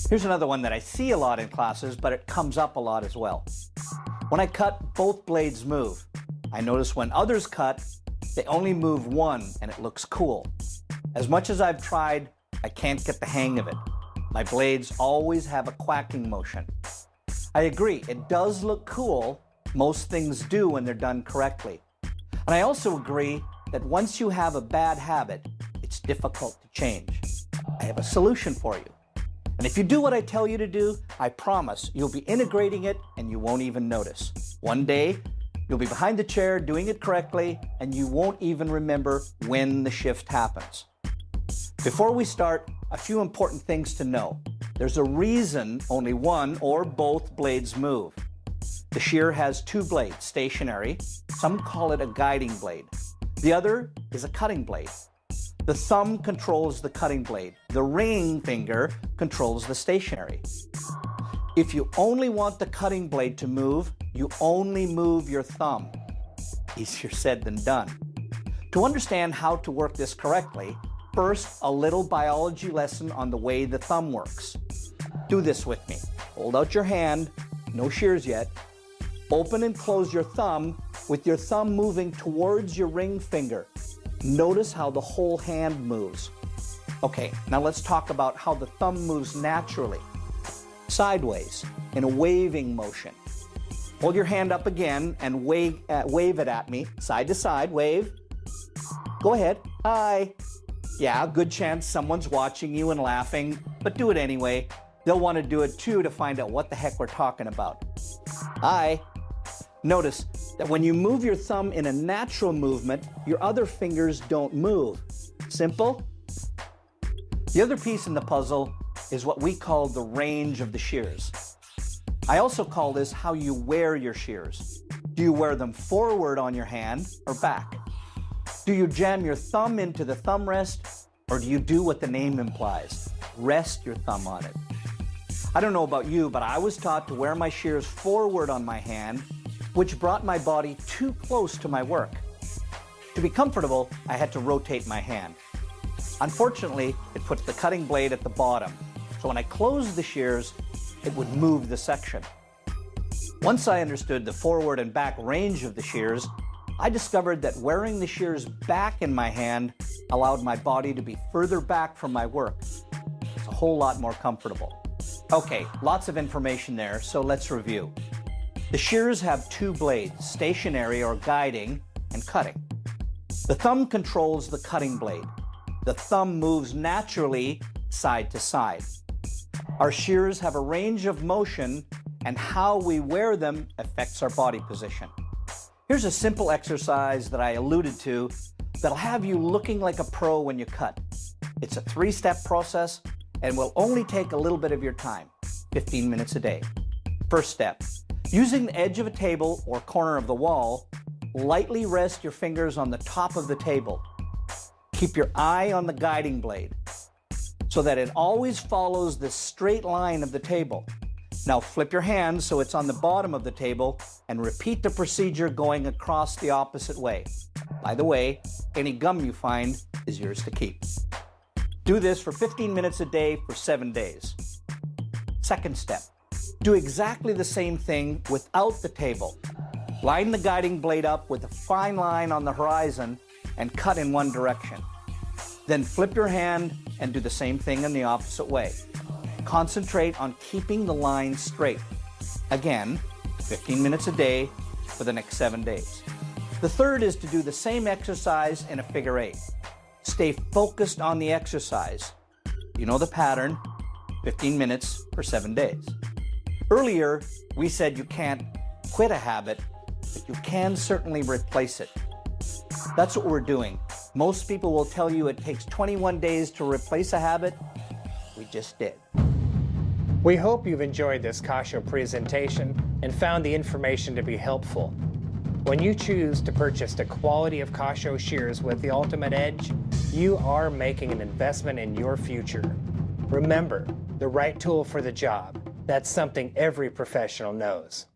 Here's another one that I see a lot in classes, but it comes up a lot as well. When I cut, both blades move. I notice when others cut, they only move one and it looks cool. As much as I've tried, I can't get the hang of it. My blades always have a quacking motion. I agree, it does look cool. Most things do when they're done correctly. And I also agree that once you have a bad habit, it's difficult to change. I have a solution for you. And if you do what I tell you to do, I promise you'll be integrating it and you won't even notice. One day, you'll be behind the chair doing it correctly and you won't even remember when the shift happens. Before we start, a few important things to know. There's a reason only one or both blades move. The shear has two blades, stationary. Some call it a guiding blade. The other is a cutting blade. The thumb controls the cutting blade. The ring finger controls the stationary. If you only want the cutting blade to move, you only move your thumb. Easier said than done. To understand how to work this correctly, first, a little biology lesson on the way the thumb works. Do this with me. Hold out your hand, no shears yet. Open and close your thumb with your thumb moving towards your ring finger. Notice how the whole hand moves. Okay, now let's talk about how the thumb moves naturally. Sideways, in a waving motion. Hold your hand up again and wave it at me, side to side, wave. Go ahead, hi. Yeah, good chance someone's watching you and laughing, but do it anyway. They'll want to do it too to find out what the heck we're talking about. Hi. Notice that when you move your thumb in a natural movement, your other fingers don't move. Simple? The other piece in the puzzle is what we call the range of the shears. I also call this how you wear your shears. Do you wear them forward on your hand or back? Do you jam your thumb into the thumb rest, or do you do what the name implies? Rest your thumb on it. I don't know about you, but I was taught to wear my shears forward on my hand, which brought my body too close to my work. To be comfortable, I had to rotate my hand. Unfortunately, it puts the cutting blade at the bottom, so when I closed the shears, it would move the section. Once I understood the forward and back range of the shears, I discovered that wearing the shears back in my hand allowed my body to be further back from my work. It's a whole lot more comfortable. Okay, lots of information there, so let's review. The shears have two blades, stationary or guiding, and cutting. The thumb controls the cutting blade. The thumb moves naturally side to side. Our shears have a range of motion, and how we wear them affects our body position. Here's a simple exercise that I alluded to that'll have you looking like a pro when you cut. It's a 3-step process and will only take a little bit of your time, 15 minutes a day. First step, using the edge of a table or corner of the wall, lightly rest your fingers on the top of the table. Keep your eye on the guiding blade so that it always follows the straight line of the table. Now flip your hand so it's on the bottom of the table and repeat the procedure going across the opposite way. By the way, any gum you find is yours to keep. Do this for 15 minutes a day for 7 days. Second step, do exactly the same thing without the table. Line the guiding blade up with a fine line on the horizon and cut in one direction. Then flip your hand and do the same thing in the opposite way. Concentrate on keeping the line straight. Again, 15 minutes a day for the next 7 days. The third is to do the same exercise in a figure 8. Stay focused on the exercise. You know the pattern, 15 minutes for 7 days. Earlier, we said you can't quit a habit, but you can certainly replace it. That's what we're doing. Most people will tell you it takes 21 days to replace a habit. We just did. We hope you've enjoyed this Kasho presentation and found the information to be helpful. When you choose to purchase a quality of Kasho shears with the ultimate edge, you are making an investment in your future. Remember, the right tool for the job. That's something every professional knows.